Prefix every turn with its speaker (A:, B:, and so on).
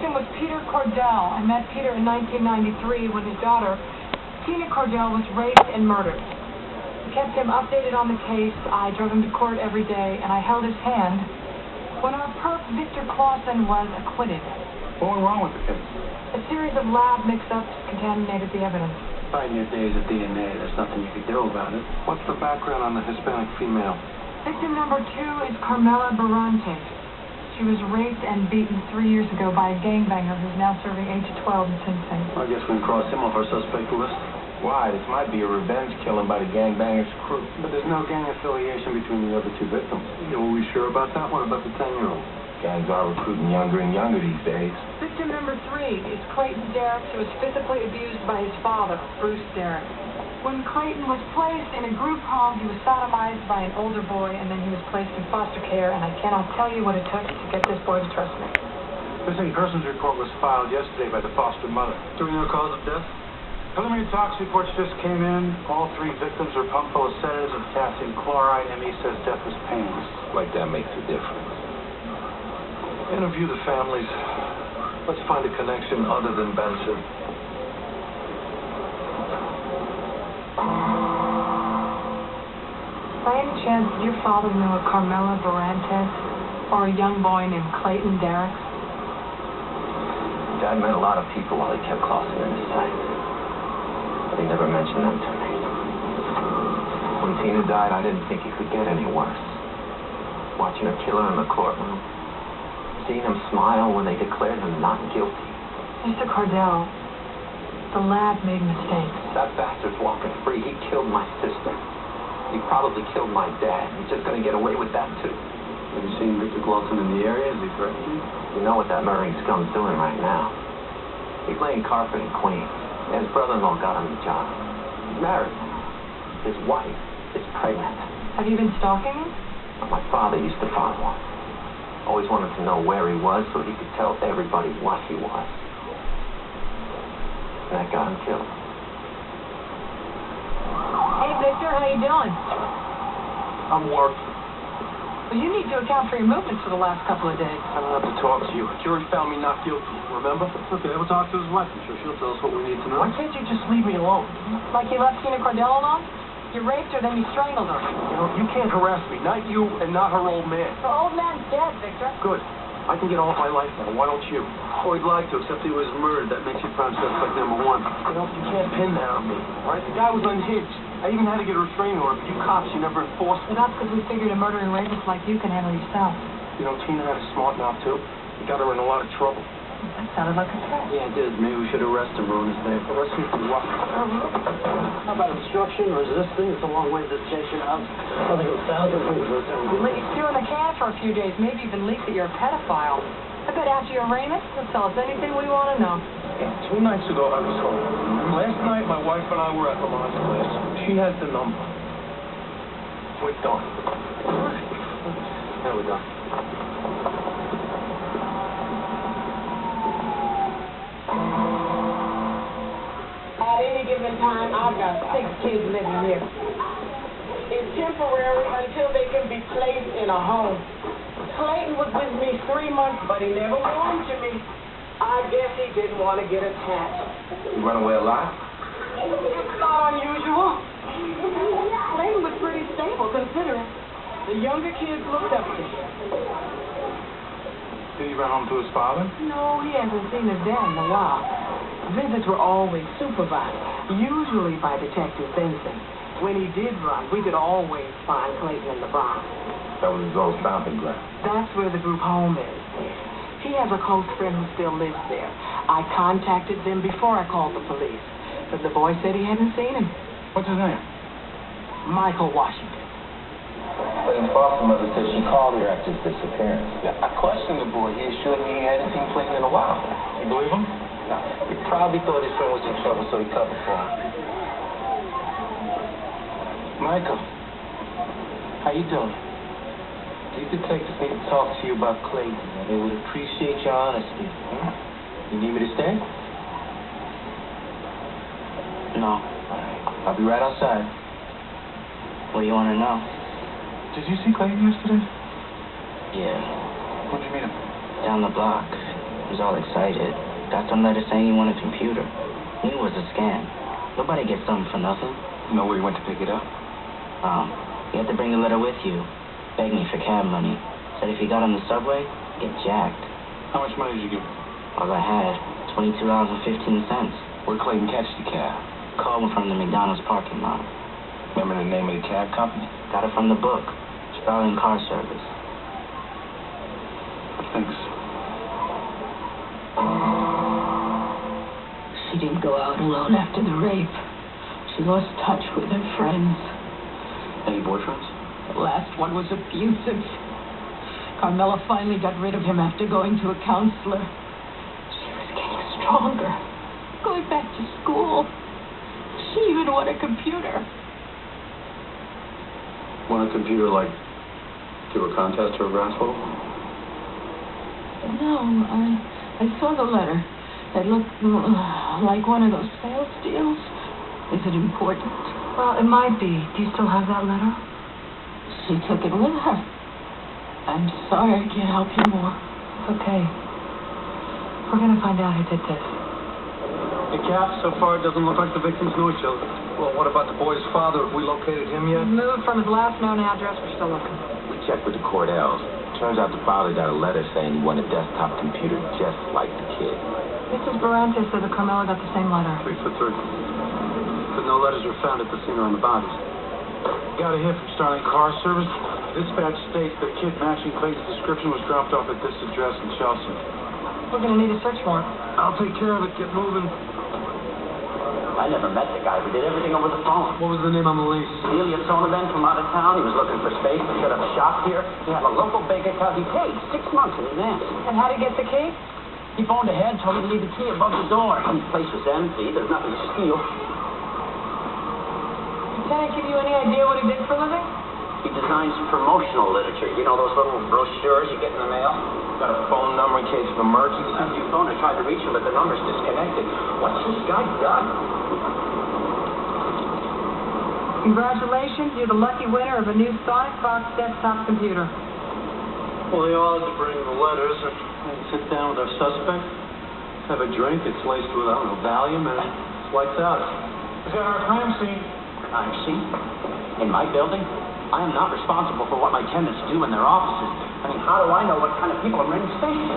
A: victim was Peter Cordell. I met Peter in 1993 when his daughter, Tina Cordell, was raped and murdered. I kept him updated on the case. I drove him to court every day, and I held his hand when our perp, Victor Clausen, was acquitted.
B: What went wrong with the case?
A: A series of lab mix-ups contaminated the evidence.
B: In your days of DNA, there's nothing you could do about it. What's the background on the Hispanic female?
A: Victim number 2 is Carmela Barrantes. She was raped and beaten 3 years ago by a gangbanger who's now serving 8 to 12 in Sing Sing.
B: I guess we can cross him off our suspect list.
C: Why? This might be a revenge killing by the gangbanger's crew.
B: But there's no gang affiliation between the other 2 victims. Yeah, were we sure about that? What about the 10-year-old?
C: Gangs are recruiting younger and younger these days.
A: Victim number 3 is Clayton Derricks, who was physically abused by his father, Bruce Derricks. When Clayton was placed in a group home, he was sodomized by an older boy, and then he was placed in foster care, and I cannot tell you what it took to get this boy to trust me.
B: Missing persons report was filed yesterday by the foster mother. Do we know the cause of death? Preliminary tox reports just came in. All 3 victims are pumped full of sedatives and potassium chloride. ME says death was painless.
C: Like that makes a difference.
B: Interview the families. Let's find a connection other than Benson.
A: By any chance, did your father know a Carmela Barrantes or a young boy named Clayton Derricks?
C: Dad met a lot of people while he kept Clausen in his sight. But he never mentioned them to me. When Tina died, I didn't think it could get any worse. Watching her kill her in the courtroom. Seeing him smile when they declared him not guilty.
A: Mr. Cordell, the lab made mistakes.
C: That bastard's walking free. He killed my sister. He probably killed my dad. He's just gonna get away with that, too.
B: Have you seen Victor Clausen in the area? Is he threatening you?
C: You know what that murdering scum's doing right now. He's laying carpet in Queens. And his brother-in-law got him the job. He's married. His wife is pregnant.
A: Have you been stalking him?
C: My father used to find one. Always wanted to know where he was so he could tell everybody what he was. And that got him killed.
A: Hey, Victor, how you doing?
B: I'm working.
A: Well, you need to account for your movements for the last couple of days.
B: I don't have to talk to you. The jury found me not guilty, remember? Okay, we'll talk to his wife. I'm sure she'll tell us what we need to know.
A: Why can't you just leave me alone? Like you left Tina Cordell alone? You raped her, then you strangled her.
B: You know, you can't harass me. Not you and not her old man.
A: Her old man's dead, Victor.
B: Good. I can get on with my life now. Why don't you? Oh, he'd like to, except he was murdered. That makes you prime suspect number 1. You know, you can't pin that on me. All right? The guy was unhinged. I even had to get a restraining order, but you cops, you never enforced it.
A: Well, that's because we figured a murdering rapist like you can handle yourself.
B: You know, Tina had a smart mouth, too. You got her in a lot of trouble.
A: That sounded like a threat.
B: Yeah, it did. Maybe we should arrest him, ruin his name. Arrest him for what? How about obstruction, resisting? It's a long way to station house. I think it was thousands of things.
A: You leaked through in the can for a few days, maybe even leaked that you're a pedophile. I bet after your arraignment, you'll tell us anything we want to know.
B: 2 nights ago, I was home. Last night, my wife and I were at Lamont's place. She has the number. We're done. Now we're done.
D: At any given time, I've got 6 kids living here. It's temporary until they can be placed in a home. Clayton was with me 3 months, but he never warmed to me. I guess he didn't want to get attached.
C: You run away a lot?
D: It's not unusual. Clayton was pretty stable, considering the younger kids looked up to him.
B: Did he run home to his father?
D: No, he hasn't seen his dad in a while. Visits were always supervised, usually by Detective Benson. When he did run, we could always find Clayton in the Bronx.
C: That was his old stomping ground.
D: That's where the group home is. He has a close friend who still lives there. I contacted them before I called the police, but the boy said he hadn't seen him.
B: What's his name?
D: Michael Washington.
C: Clayton's foster mother said she called her after his disappearance.
B: I questioned the boy. He assured me he hadn't seen Clayton in a while. You believe him?
C: No. He probably thought his friend was in trouble, so he covered for him.
B: Michael, how you doing? These detectives need to talk to you about Clayton. They would appreciate your honesty. You need me to stay?
E: No.
B: I'll be right outside.
E: What do you want to know?
B: Did you see Clayton yesterday?
E: Yeah,
B: Where'd you meet him?
E: down the block, was all excited. Got some letter saying he won a computer. Knew it was a scam. Nobody gets something for nothing.
C: You know where you went to pick it up?
E: You had to bring the letter with you. Begged me for cab money. Said if you got on the subway, get jacked.
B: How much money did you give him?
E: All I had, $22.15.
C: Where'd Clayton catch the cab?
E: Called him from the McDonald's parking lot.
C: Remember the name of the cab company?
E: Got it from the book. Starling Car Service.
B: Thanks.
F: She didn't go out alone after the rape. She lost touch with her friends.
C: Any boyfriends?
F: The last one was abusive. Carmela finally got rid of him after going to a counselor. She was getting stronger, going back to school. She even won a computer.
B: Want a computer like through a contest or a brass ball?
F: No, I saw the letter. It looked like one of those sales deals. Is it important?
A: Well, it might be. Do you still have that letter?
F: She took it with her. I'm sorry I can't help you more.
A: It's okay. We're gonna find out who did this.
B: Hey, Cap, so far it doesn't look like the victims know each other. Well, what about the boy's father? Have we located him yet?
A: He's moved from his last known address. We're still looking.
C: We checked with the Cordells. Turns out the father got a letter saying he won a desktop computer just like the kid.
A: Mrs. Barrantes said that Carmela got the same letter.
B: 3 for 3. But no letters were found at the scene or on the bodies. Got a hit from Starling Car Service. Dispatch states that kid matching Clayton's description was dropped off at this address in Chelsea.
A: We're gonna need a search warrant.
B: I'll take care of it. Get moving.
G: I never met the guy. We did everything over the phone.
B: What was the name on the lease?
G: Delia Sonovan from out of town. He was looking for space to set up a shop here. He had a local bank account. He paid 6 months in advance.
A: And how to get the key?
G: He phoned ahead, told me to leave the key above the door. The place was empty. There's nothing to steal.
A: Lieutenant, give you any idea what he did for a living?
G: He designs promotional literature. You know those little brochures you get in the mail?
C: Got a phone number in case of emergency?
G: After you phoned, I tried to reach him, but the number's disconnected. What's this guy done?
A: Congratulations, you're the lucky winner of a new Sonic Box desktop computer.
B: Well, they all had to bring the letters and sit down with our suspect, have a drink. It's laced with, I don't know, Valium, and it's lights out. We got our crime scene.
G: Crime scene? In my building? I am not responsible for what my tenants do in their offices. I mean, how do I know what kind of people are in the station?